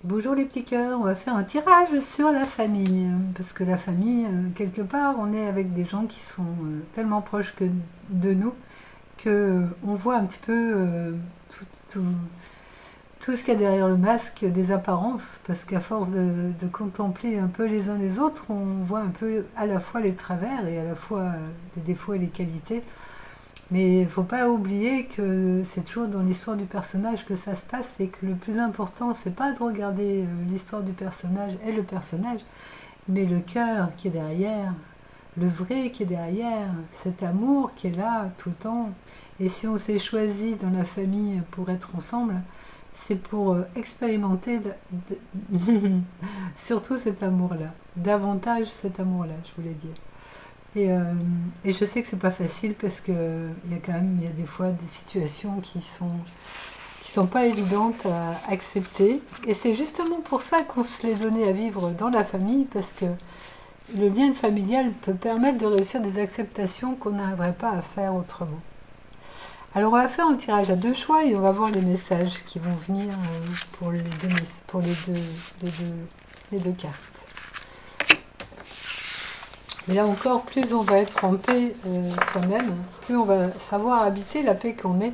Bonjour les petits cœurs, on va faire un tirage sur la famille. Parce que la famille, quelque part, on est avec des gens qui sont tellement proches de nous que on voit un petit peu tout, tout- tout ce qu'il y a derrière le masque des apparences. Parce qu'à force de contempler un peu les uns les autres, on voit un peu à la fois les travers et à la fois les défauts et les qualités. Mais il ne faut pas oublier que c'est toujours dans l'histoire du personnage que ça se passe et que le plus important, c'est pas de regarder l'histoire du personnage et le personnage, mais le cœur qui est derrière, le vrai qui est derrière, cet amour qui est là tout le temps. Et si on s'est choisi dans la famille pour être ensemble, c'est pour expérimenter surtout cet amour-là, davantage cet amour-là, je voulais dire. Et, euh, et je sais que c'est pas facile parce que il y a des fois des situations qui sont pas évidentes à accepter. Et c'est justement pour ça qu'on se l'est donné à vivre dans la famille parce que le lien familial peut permettre de réussir des acceptations qu'on n'arriverait pas à faire autrement. Alors on va faire un tirage à deux choix et on va voir les messages qui vont venir pour les deux, les deux cartes. Mais là encore, plus on va être en paix soi-même, plus on va savoir habiter la paix qu'on est,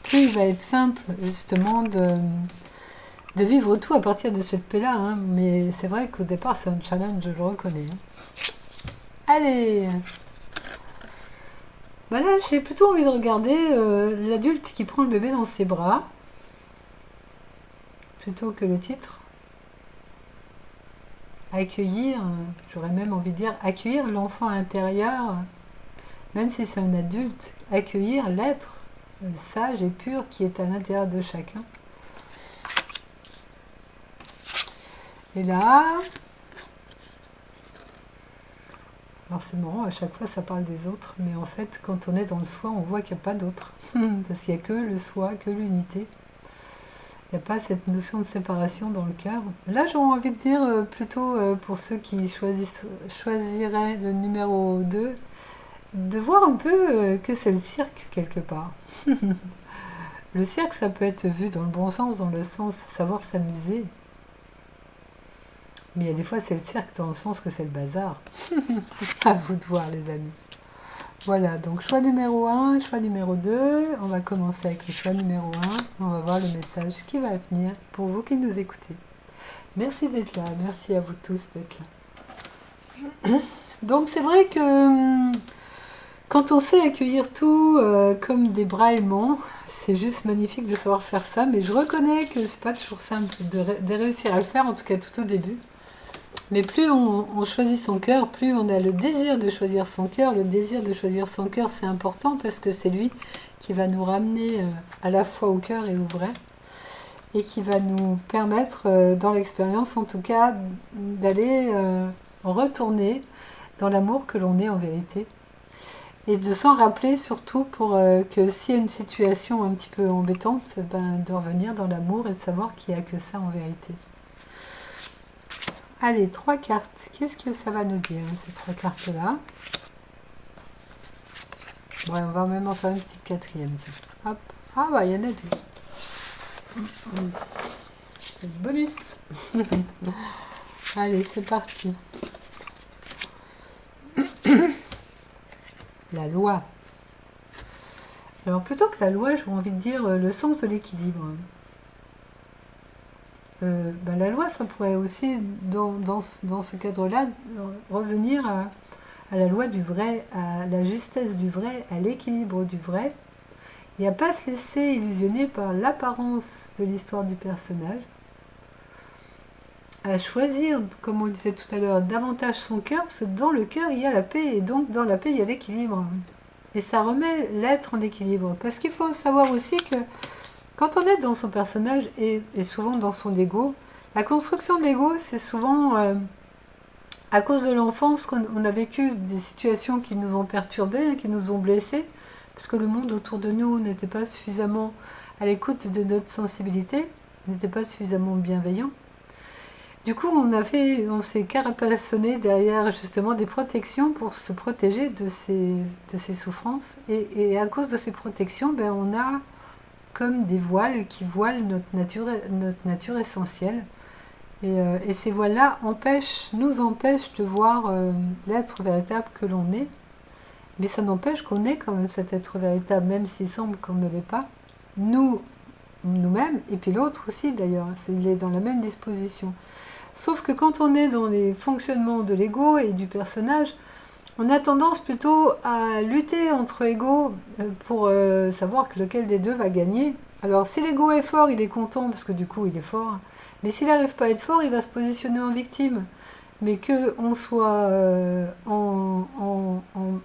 plus il va être simple justement de vivre tout à partir de cette paix-là. Hein. Mais c'est vrai qu'au départ, c'est un challenge, je le reconnais. Hein. Allez, bah là, j'ai plutôt envie de regarder l'adulte qui prend le bébé dans ses bras, plutôt que le titre. Accueillir, j'aurais même envie de dire accueillir l'enfant intérieur, même si c'est un adulte, accueillir l'être sage et pur qui est à l'intérieur de chacun. Et là, alors c'est marrant, à chaque fois ça parle des autres, mais en fait quand on est dans le soi, on voit qu'il n'y a pas d'autre. Parce qu'il n'y a que le soi, que l'unité. Il n'y a pas cette notion de séparation dans le cœur. Là j'aurais envie de dire plutôt pour ceux qui choisiraient le numéro 2, de voir un peu que c'est le cirque quelque part. Le cirque ça peut être vu dans le bon sens, dans le sens savoir s'amuser. Mais il y a des fois c'est le cirque dans le sens que c'est le bazar. À vous de voir les amis. Voilà, donc choix numéro un, choix numéro 2. On va commencer avec le choix numéro un. On va voir le message qui va venir pour vous qui nous écoutez. Merci d'être là, merci à vous tous d'être là. Donc c'est vrai que quand on sait accueillir tout comme des bras aimants, c'est juste magnifique de savoir faire ça, mais je reconnais que c'est pas toujours simple de réussir à le faire, en tout cas tout au début. Mais plus on choisit son cœur, plus on a le désir de choisir son cœur. Le désir de choisir son cœur, c'est important parce que c'est lui qui va nous ramener à la fois au cœur et au vrai. Et qui va nous permettre, dans l'expérience en tout cas, d'aller retourner dans l'amour que l'on est en vérité. Et de s'en rappeler surtout pour que s'il y a une situation un petit peu embêtante, ben, de revenir dans l'amour et de savoir qu'il n'y a que ça en vérité. Allez, trois cartes. Qu'est-ce que ça va nous dire, ces trois cartes-là? Bon, on va même en faire une petite quatrième. Tiens. Hop. Ah bah, il y en a deux. Bonus. Allez, c'est parti. La loi. Alors, plutôt que la loi, j'aurais envie de dire le sens de l'équilibre. Ben, la loi, ça pourrait aussi, dans ce cadre-là, revenir à la loi du vrai, à la justesse du vrai, à l'équilibre du vrai, et à ne pas se laisser illusionner par l'apparence de l'histoire du personnage, à choisir, comme on le disait tout à l'heure, davantage son cœur, parce que dans le cœur, il y a la paix, et donc dans la paix, il y a l'équilibre. Et ça remet l'être en équilibre. Parce qu'il faut savoir aussi que quand on est dans son personnage, et souvent dans son ego, la construction de l'ego, c'est souvent à cause de l'enfance qu'on a vécu des situations qui nous ont perturbés, qui nous ont blessés, parce que le monde autour de nous n'était pas suffisamment à l'écoute de notre sensibilité, n'était pas suffisamment bienveillant. Du coup, on s'est carapassonné derrière justement des protections pour se protéger de ces souffrances. Et à cause de ces protections, on a comme des voiles qui voilent notre nature essentielle. Et ces voiles-là nous empêchent de voir l'être véritable que l'on est. Mais ça n'empêche qu'on est quand même cet être véritable, même s'il semble qu'on ne l'est pas. Nous-mêmes, et puis l'autre aussi d'ailleurs, il est dans la même disposition. Sauf que quand on est dans les fonctionnements de l'ego et du personnage, on a tendance plutôt à lutter entre égos pour savoir lequel des deux va gagner. Alors si l'ego est fort, il est content parce que du coup il est fort. Mais s'il n'arrive pas à être fort, il va se positionner en victime. Mais qu'on soit en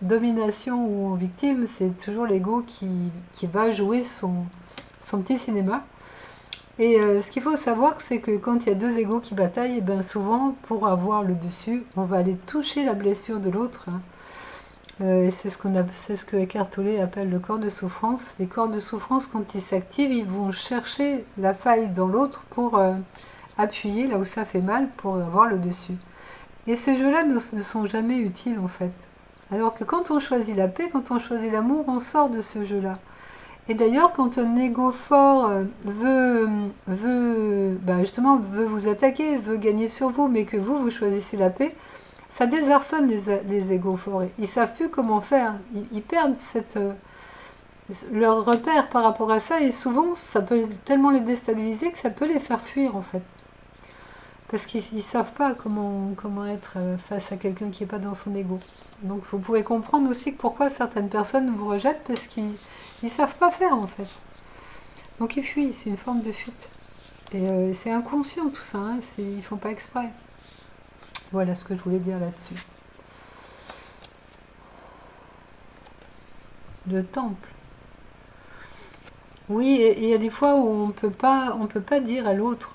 domination ou en victime, c'est toujours l'ego qui va jouer son petit cinéma. Et ce qu'il faut savoir, c'est que quand il y a deux égos qui bataillent, et bien souvent, pour avoir le dessus, on va aller toucher la blessure de l'autre. Et c'est ce que Eckhart Tolle appelle le corps de souffrance. Les corps de souffrance, quand ils s'activent, ils vont chercher la faille dans l'autre pour appuyer là où ça fait mal, pour avoir le dessus. Et ces jeux-là ne sont jamais utiles en fait. Alors que quand on choisit la paix, quand on choisit l'amour, on sort de ce jeu-là. Et d'ailleurs, quand un ego fort justement veut vous attaquer, veut gagner sur vous, mais que vous choisissez la paix, ça désarçonne les égos forts. Ils ne savent plus comment faire. Ils perdent leur repère par rapport à ça, et souvent, ça peut tellement les déstabiliser que ça peut les faire fuir en fait. Parce qu'ils ne savent pas comment être face à quelqu'un qui n'est pas dans son ego. Donc vous pouvez comprendre aussi pourquoi certaines personnes vous rejettent, parce qu'ils ne savent pas faire en fait. Donc ils fuient, c'est une forme de fuite. Et c'est inconscient tout ça, hein, ils ne font pas exprès. Voilà ce que je voulais dire là-dessus. Le temple. Oui, et il y a des fois où on peut pas dire à l'autre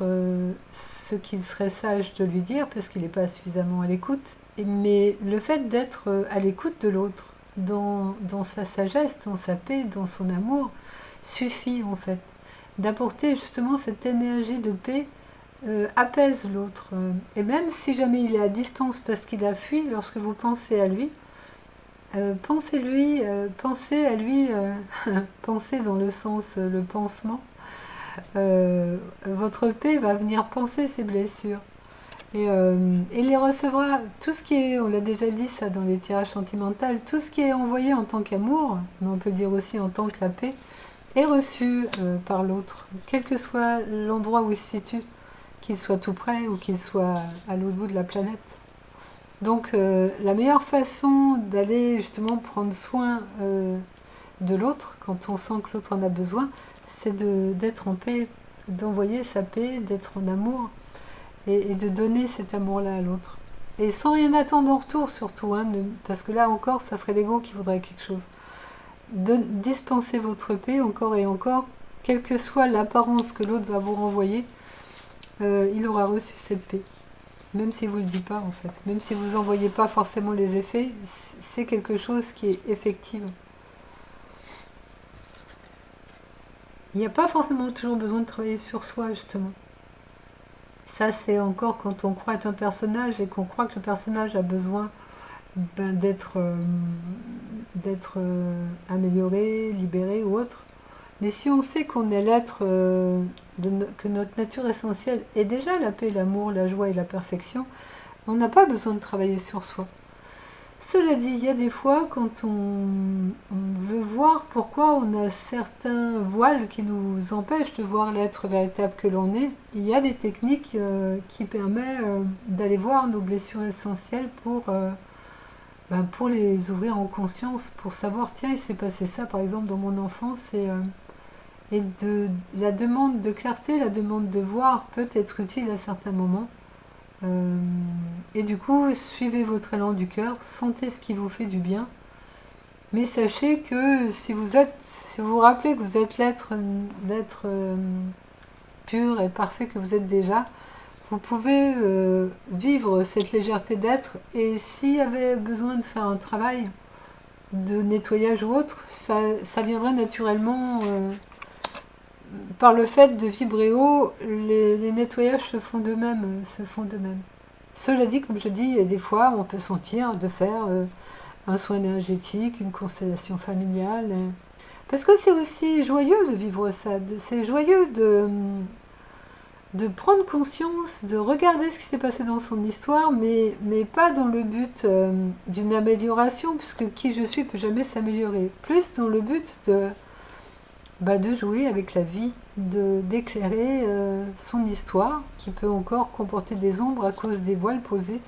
ce qu'il serait sage de lui dire parce qu'il n'est pas suffisamment à l'écoute. Mais le fait d'être à l'écoute de l'autre, dans sa sagesse, dans sa paix, dans son amour, suffit en fait. D'apporter justement cette énergie de paix apaise l'autre. Et même si jamais il est à distance parce qu'il a fui, lorsque vous pensez à lui, pensez à lui, pensez dans le sens, le pansement. Votre paix va venir panser ses blessures. Et il les recevra. Tout ce qui est, on l'a déjà dit ça dans les tirages sentimentaux, tout ce qui est envoyé en tant qu'amour, mais on peut le dire aussi en tant que la paix, est reçu par l'autre, quel que soit l'endroit où il se situe, qu'il soit tout près ou qu'il soit à l'autre bout de la planète. Donc la meilleure façon d'aller justement prendre soin de l'autre, quand on sent que l'autre en a besoin, c'est d'être en paix, d'envoyer sa paix, d'être en amour et de donner cet amour-là à l'autre. Et sans rien attendre en retour surtout, hein, parce que là encore, ça serait l'ego qui voudrait quelque chose. Dispenser votre paix encore et encore, quelle que soit l'apparence que l'autre va vous renvoyer, il aura reçu cette paix. Même si vous ne le dites pas en fait, même si vous n'envoyez pas forcément les effets, c'est quelque chose qui est effectif. Il n'y a pas forcément toujours besoin de travailler sur soi justement. Ça c'est encore quand on croit être un personnage et qu'on croit que le personnage a besoin d'être amélioré, libéré ou autre. Mais si on sait qu'on est l'être, que notre nature essentielle est déjà la paix, l'amour, la joie et la perfection, on n'a pas besoin de travailler sur soi. Cela dit, il y a des fois quand on veut voir pourquoi on a certains voiles qui nous empêchent de voir l'être véritable que l'on est, il y a des techniques qui permettent d'aller voir nos blessures essentielles pour les ouvrir en conscience, pour savoir, tiens, il s'est passé ça par exemple dans mon enfance et la demande de clarté, la demande de voir peut être utile à certains moments. Et du coup, suivez votre élan du cœur, sentez ce qui vous fait du bien. Mais sachez que si vous vous rappelez que vous êtes l'être pur et parfait que vous êtes déjà, vous pouvez vivre cette légèreté d'être. Et s'il y avait besoin de faire un travail de nettoyage ou autre, ça viendrait naturellement. Par le fait de vibrer haut, les nettoyages se font d'eux-mêmes. Cela dit, comme je dis, des fois, on peut sentir de faire un soin énergétique, une constellation familiale. Parce que c'est aussi joyeux de vivre ça. C'est joyeux de prendre conscience, de regarder ce qui s'est passé dans son histoire, mais pas dans le but d'une amélioration, puisque qui je suis peut jamais s'améliorer. Plus dans le but de jouer avec la vie, d'éclairer son histoire, qui peut encore comporter des ombres à cause des voiles posés.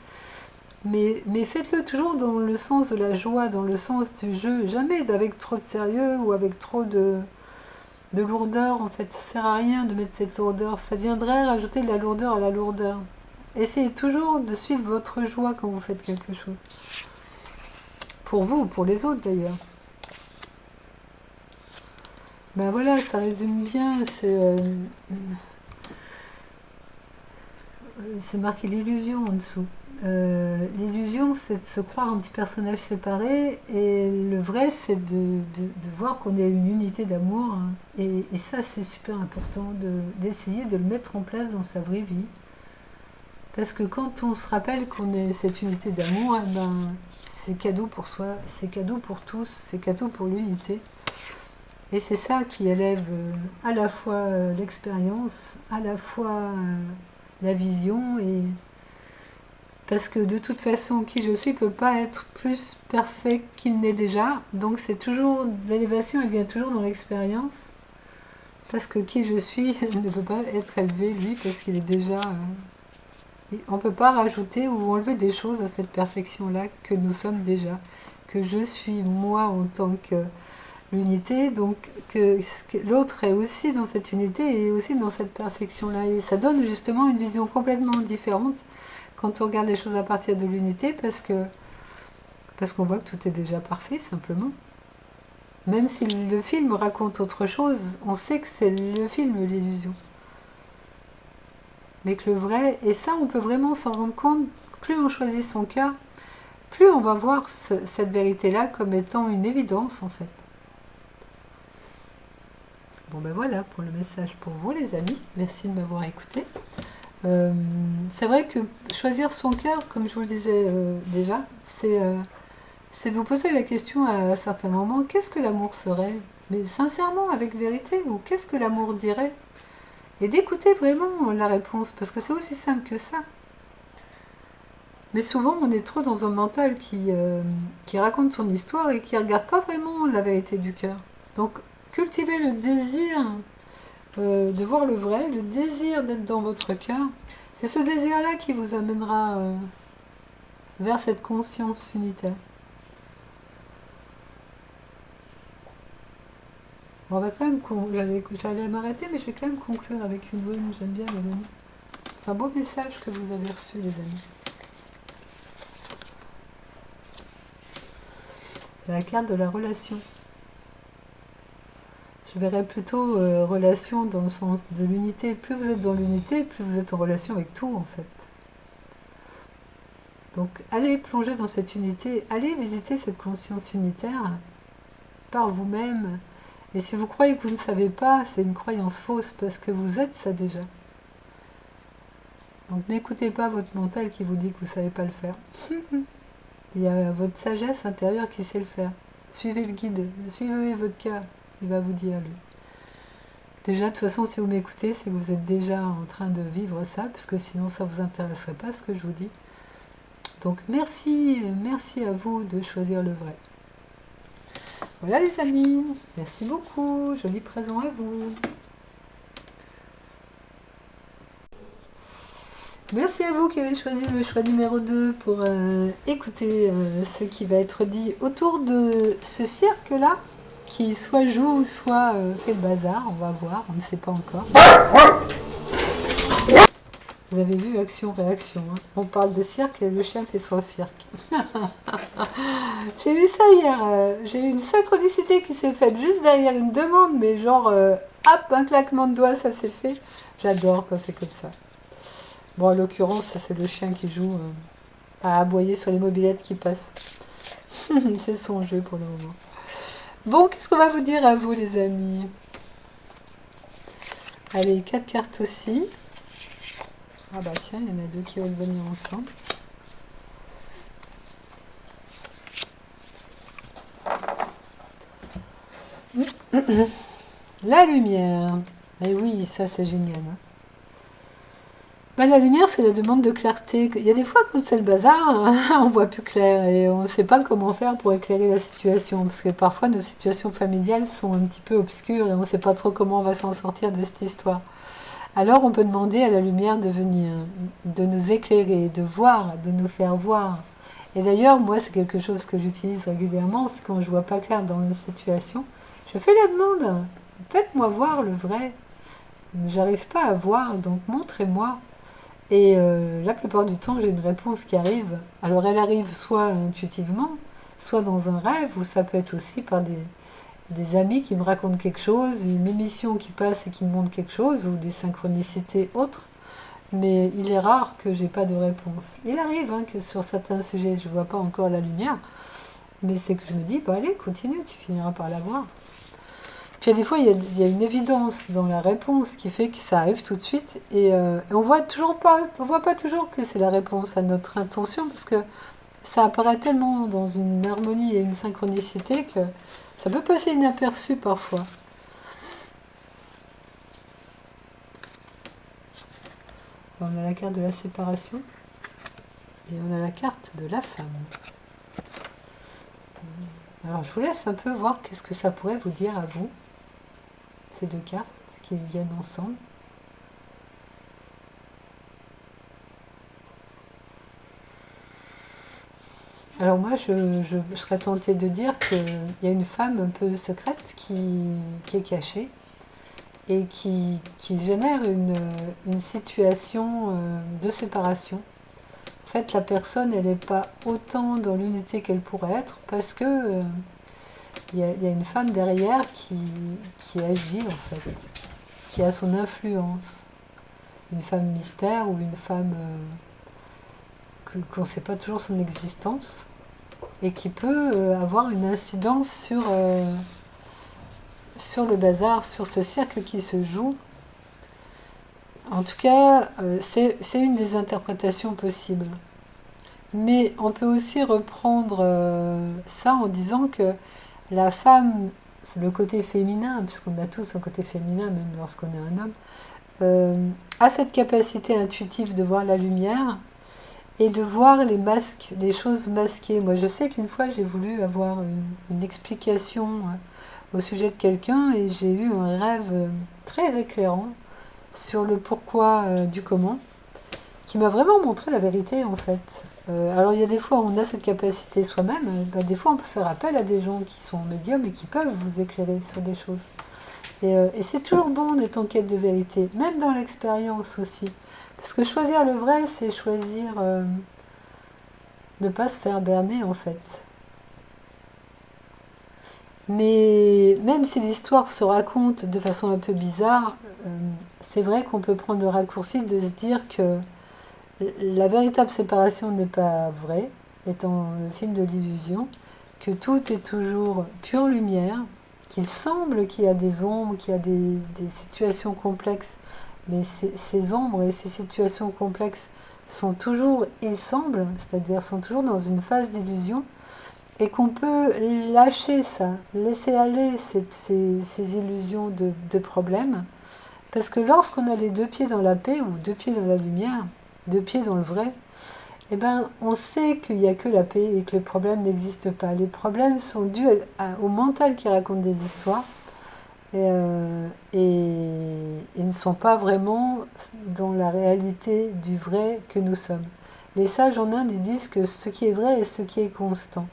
Mais faites-le toujours dans le sens de la joie, dans le sens du jeu, jamais avec trop de sérieux ou avec trop de lourdeur. En fait, ça sert à rien de mettre cette lourdeur, ça viendrait rajouter de la lourdeur à la lourdeur. Essayez toujours de suivre votre joie quand vous faites quelque chose. Pour vous ou pour les autres d'ailleurs. Ben voilà, ça résume bien, c'est marqué l'illusion en dessous. L'illusion, c'est de se croire un petit personnage séparé, et le vrai, c'est de voir qu'on est une unité d'amour, hein. Et ça, c'est super important d'essayer de le mettre en place dans sa vraie vie. Parce que quand on se rappelle qu'on est cette unité d'amour, eh ben, c'est cadeau pour soi, c'est cadeau pour tous, c'est cadeau pour l'unité. Et c'est ça qui élève à la fois l'expérience, à la fois la vision, et parce que de toute façon, qui je suis ne peut pas être plus parfait qu'il n'est déjà. Donc c'est toujours, l'élévation, elle vient toujours dans l'expérience. Parce que qui je suis ne peut pas être élevé, lui, parce qu'il est déjà... on ne peut pas rajouter ou enlever des choses à cette perfection-là que nous sommes déjà. Que je suis moi en tant que l'unité, donc que l'autre est aussi dans cette unité et aussi dans cette perfection-là. Et ça donne justement une vision complètement différente quand on regarde les choses à partir de l'unité, parce qu'on voit que tout est déjà parfait, simplement. Même si le film raconte autre chose, on sait que c'est le film, l'illusion. Mais que le vrai, et ça on peut vraiment s'en rendre compte, plus on choisit son cœur, plus on va voir cette vérité-là comme étant une évidence en fait. Bon ben voilà pour le message pour vous les amis, merci de m'avoir écouté. C'est vrai que choisir son cœur, comme je vous le disais déjà, c'est de vous poser la question à certains moments, qu'est-ce que l'amour ferait? Mais sincèrement, avec vérité, ou qu'est-ce que l'amour dirait? Et d'écouter vraiment la réponse, parce que c'est aussi simple que ça. Mais souvent, on est trop dans un mental qui raconte son histoire et qui ne regarde pas vraiment la vérité du cœur. Donc, cultivez le désir de voir le vrai, le désir d'être dans votre cœur. C'est ce désir-là qui vous amènera vers cette conscience unitaire. On va quand même, j'allais m'arrêter, mais je vais quand même conclure avec une bonne, j'aime bien les amis. C'est un beau message que vous avez reçu les amis. C'est la carte de la relation. Je verrais plutôt relation dans le sens de l'unité. Plus vous êtes dans l'unité, plus vous êtes en relation avec tout en fait. Donc allez plonger dans cette unité, allez visiter cette conscience unitaire par vous-même. Et si vous croyez que vous ne savez pas, c'est une croyance fausse parce que vous êtes ça déjà. Donc n'écoutez pas votre mental qui vous dit que vous ne savez pas le faire. Il y a votre sagesse intérieure qui sait le faire. Suivez le guide, suivez votre cœur, il va vous dire lui. Déjà, de toute façon, si vous m'écoutez, c'est que vous êtes déjà en train de vivre ça, parce que sinon ça ne vous intéresserait pas ce que je vous dis. Donc merci à vous de choisir le vrai. Voilà les amis, merci beaucoup, joli présent à vous. Merci à vous qui avez choisi le choix numéro 2 pour écouter ce qui va être dit autour de ce cirque-là, qui soit joue, soit fait le bazar, on va voir, on ne sait pas encore. Vous avez vu action-réaction, hein. On parle de cirque et le chien fait son cirque. J'ai vu ça hier, j'ai eu une synchronicité qui s'est faite juste derrière une demande, mais genre, hop, un claquement de doigts, ça s'est fait. J'adore quand c'est comme ça. Bon, en l'occurrence, ça c'est le chien qui joue à aboyer sur les mobylettes qui passent. C'est son jeu pour le moment. Bon, qu'est-ce qu'on va vous dire à vous les amis? Allez, 4 cartes aussi. Ah bah tiens, il y en a 2 qui veulent venir ensemble. La lumière. Et oui, ça c'est génial. Hein. Ben, la lumière, c'est la demande de clarté. Il y a des fois, quand c'est le bazar, on voit plus clair et on ne sait pas comment faire pour éclairer la situation. Parce que parfois, nos situations familiales sont un petit peu obscures et on ne sait pas trop comment on va s'en sortir de cette histoire. Alors, on peut demander à la lumière de venir, de nous éclairer, de voir, de nous faire voir. Et d'ailleurs, moi, c'est quelque chose que j'utilise régulièrement. C'est quand je vois pas clair dans une situation, je fais la demande. Faites-moi voir le vrai. J'arrive pas à voir, donc montrez-moi. Et la plupart du temps, j'ai une réponse qui arrive. Alors, elle arrive soit intuitivement, soit dans un rêve, ou ça peut être aussi par des amis qui me racontent quelque chose, une émission qui passe et qui me montre quelque chose, ou des synchronicités autres. Mais il est rare que j'ai pas de réponse. Il arrive que sur certains sujets, je vois pas encore la lumière, mais c'est que je me dis, bah allez, continue, tu finiras par la voir. Puis des fois, il y a une évidence dans la réponse qui fait que ça arrive tout de suite, et on voit pas toujours que c'est la réponse à notre intention, parce que ça apparaît tellement dans une harmonie et une synchronicité que ça peut passer inaperçu parfois. On a la carte de la séparation et on a la carte de la femme. Alors je vous laisse un peu voir qu'est-ce que ça pourrait vous dire à vous, ces deux cartes qui viennent ensemble. Alors moi je serais tentée de dire qu'il y a une femme un peu secrète qui est cachée et qui génère une situation de séparation. En fait, la personne, elle n'est pas autant dans l'unité qu'elle pourrait être parce que y a une femme derrière qui agit, en fait, qui a son influence. Une femme mystère ou une femme qu'on ne sait pas toujours son existence et qui peut avoir une incidence sur le bazar, sur ce cirque qui se joue. En tout cas, c'est une des interprétations possibles. Mais on peut aussi reprendre ça en disant que la femme, le côté féminin, puisqu'on a tous un côté féminin, même lorsqu'on est un homme, a cette capacité intuitive de voir la lumière et de voir les masques, des choses masquées. Moi, je sais qu'une fois, j'ai voulu avoir une explication au sujet de quelqu'un et j'ai eu un rêve très éclairant sur le pourquoi du comment, qui m'a vraiment montré la vérité en fait. Alors il y a des fois où on a cette capacité soi-même, des fois on peut faire appel à des gens qui sont médiums et qui peuvent vous éclairer sur des choses. Et c'est toujours bon d'être en quête de vérité, même dans l'expérience aussi. Parce que choisir le vrai, c'est choisir ne pas se faire berner en fait. Mais même si l'histoire se raconte de façon un peu bizarre, c'est vrai qu'on peut prendre le raccourci de se dire que la véritable séparation n'est pas vraie, étant le film de l'illusion, que tout est toujours pure lumière, qu'il semble qu'il y a des ombres, qu'il y a des situations complexes, mais ces ombres et ces situations complexes sont toujours, il semble, c'est-à-dire sont toujours dans une phase d'illusion, et qu'on peut lâcher ça, laisser aller ces illusions de problèmes, parce que lorsqu'on a les deux pieds dans la paix ou deux pieds dans la lumière, deux pieds dans le vrai, eh ben, on sait qu'il n'y a que la paix et que les problèmes n'existent pas. Les problèmes sont dus au mental qui raconte des histoires et ne sont pas vraiment dans la réalité du vrai que nous sommes. Les sages en Inde, ils disent que ce qui est vrai est ce qui est constant.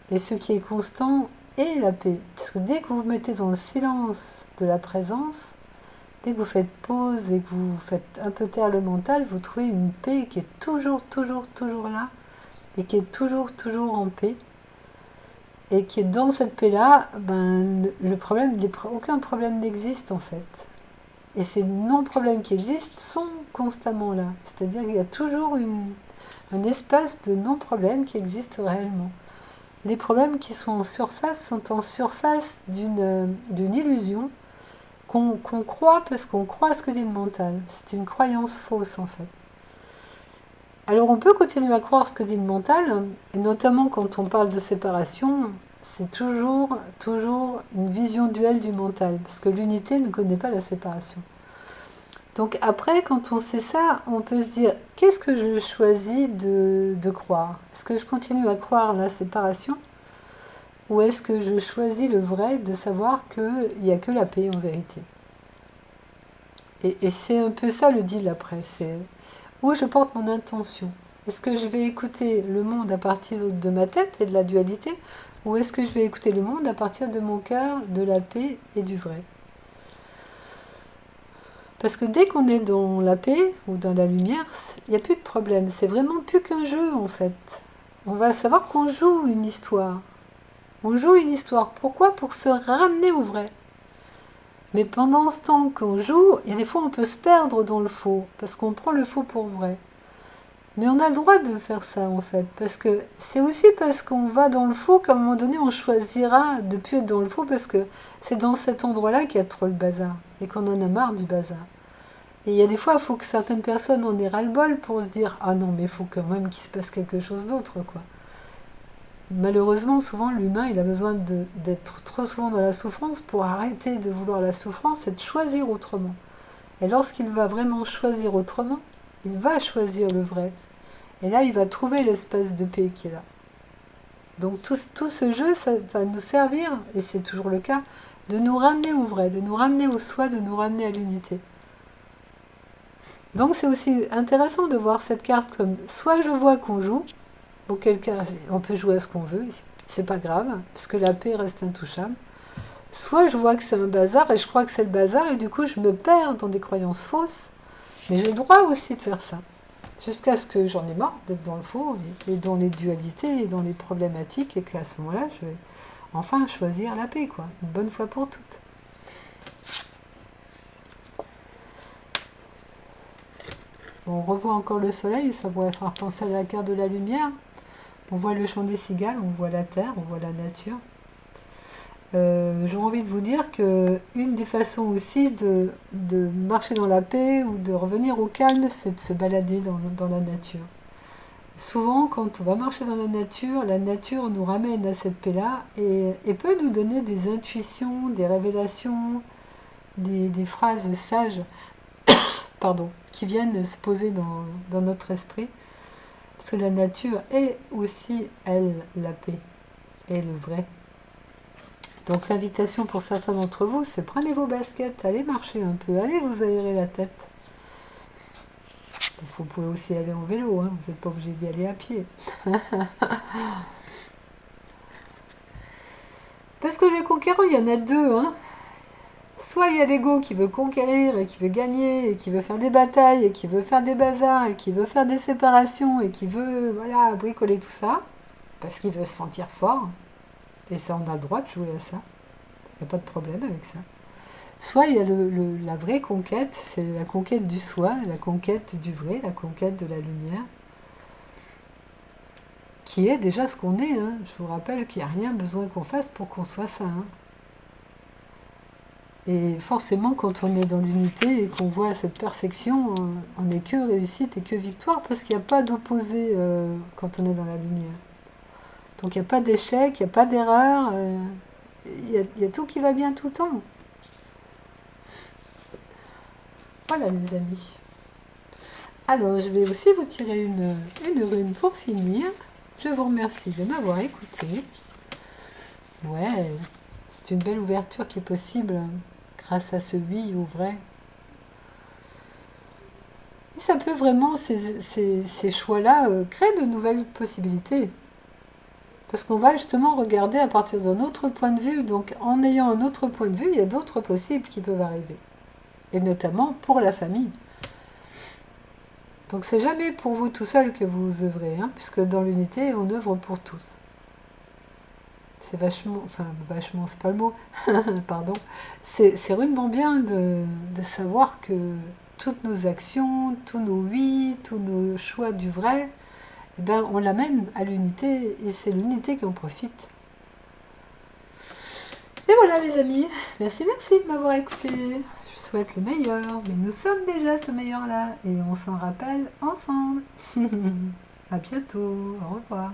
Et ce qui est constant est la paix. Parce que dès que vous vous mettez dans le silence de la présence, dès que vous faites pause et que vous faites un peu taire le mental, vous trouvez une paix qui est toujours, toujours, toujours là et qui est toujours, toujours en paix. Et qui est dans cette paix-là, aucun problème n'existe en fait. Et ces non-problèmes qui existent sont constamment là. C'est-à-dire qu'il y a toujours un espace de non-problème qui existe réellement. Les problèmes qui sont en surface d'une illusion qu'on croit parce qu'on croit à ce que dit le mental. C'est une croyance fausse en fait. Alors on peut continuer à croire ce que dit le mental, et notamment quand on parle de séparation, c'est toujours une vision duelle du mental, parce que l'unité ne connaît pas la séparation. Donc après, quand on sait ça, on peut se dire, qu'est-ce que je choisis de croire? Est-ce que je continue à croire la séparation? Ou est-ce que je choisis le vrai de savoir qu'il n'y a que la paix en vérité? Et c'est un peu ça le deal après, c'est où je porte mon intention. Est-ce que je vais écouter le monde à partir de ma tête et de la dualité? Ou est-ce que je vais écouter le monde à partir de mon cœur, de la paix et du vrai? Parce que dès qu'on est dans la paix ou dans la lumière, il n'y a plus de problème. C'est vraiment plus qu'un jeu en fait. On va savoir qu'on joue une histoire. On joue une histoire. Pourquoi? Pour se ramener au vrai. Mais pendant ce temps qu'on joue, il y a des fois on peut se perdre dans le faux, parce qu'on prend le faux pour vrai. Mais on a le droit de faire ça en fait, parce que c'est aussi parce qu'on va dans le faux qu'à un moment donné on choisira de ne plus être dans le faux, parce que c'est dans cet endroit-là qu'il y a trop le bazar, et qu'on en a marre du bazar. Et il y a des fois, il faut que certaines personnes en aient ras-le-bol pour se dire « Ah non, mais il faut quand même qu'il se passe quelque chose d'autre, quoi. » Malheureusement, souvent, l'humain, il a besoin d'être trop souvent dans la souffrance pour arrêter de vouloir la souffrance et de choisir autrement. Et lorsqu'il va vraiment choisir autrement, il va choisir le vrai. Et là, il va trouver l'espace de paix qui est là. Donc tout ce jeu, ça va nous servir, et c'est toujours le cas, de nous ramener au vrai, de nous ramener au soi, de nous ramener à l'unité. Donc c'est aussi intéressant de voir cette carte comme soit je vois qu'on joue, auquel cas on peut jouer à ce qu'on veut, c'est pas grave, puisque la paix reste intouchable. Soit je vois que c'est un bazar et je crois que c'est le bazar et du coup je me perds dans des croyances fausses, mais j'ai le droit aussi de faire ça. Jusqu'à ce que j'en ai marre d'être dans le faux et dans les dualités et dans les problématiques et qu'à ce moment-là je vais enfin choisir la paix, quoi, une bonne fois pour toutes. On revoit encore le soleil, ça pourrait faire penser à la carte de la lumière. On voit le chant des cigales, on voit la terre, on voit la nature. J'ai envie de vous dire que une des façons aussi de marcher dans la paix ou de revenir au calme, c'est de se balader dans la nature. Souvent, quand on va marcher dans la nature nous ramène à cette paix-là et peut nous donner des intuitions, des révélations, des phrases sages qui viennent se poser dans notre esprit. Parce que la nature est aussi, elle, la paix et le vrai. Donc l'invitation pour certains d'entre vous, c'est prenez vos baskets, allez marcher un peu, allez vous aérer la tête. Vous pouvez aussi aller en vélo, hein, vous n'êtes pas obligé d'y aller à pied. Parce que les conquérants, il y en a deux. Hein. Soit il y a l'ego qui veut conquérir et qui veut gagner et qui veut faire des batailles et qui veut faire des bazars et qui veut faire des séparations et qui veut bricoler tout ça parce qu'il veut se sentir fort. Et ça, on a le droit de jouer à ça. Il n'y a pas de problème avec ça. Soit il y a la vraie conquête, c'est la conquête du soi, la conquête du vrai, la conquête de la lumière, qui est déjà ce qu'on est. Hein. Je vous rappelle qu'il n'y a rien besoin qu'on fasse pour qu'on soit ça. Hein. Et forcément, quand on est dans l'unité et qu'on voit cette perfection, on n'est que réussite et que victoire, parce qu'il n'y a pas d'opposé quand on est dans la lumière. Donc il n'y a pas d'échec, il n'y a pas d'erreur, il y a tout qui va bien tout le temps. Voilà les amis. Alors je vais aussi vous tirer une rune pour finir. Je vous remercie de m'avoir écouté. Ouais, c'est une belle ouverture qui est possible grâce à ce oui au vrai. Et ça peut vraiment, ces choix-là, créer de nouvelles possibilités. Parce qu'on va justement regarder à partir d'un autre point de vue. Donc en ayant un autre point de vue, il y a d'autres possibles qui peuvent arriver. Et notamment pour la famille. Donc c'est jamais pour vous tout seul que vous œuvrez, hein, puisque dans l'unité, on œuvre pour tous. C'est vachement, c'est pas le mot, pardon. C'est rudement bien de savoir que toutes nos actions, tous nos oui, tous nos choix du vrai, eh ben, on l'amène à l'unité et c'est l'unité qui en profite. Et voilà les amis, merci de m'avoir écouté. Je souhaite le meilleur, mais nous sommes déjà ce meilleur là et on s'en rappelle ensemble. À bientôt, au revoir.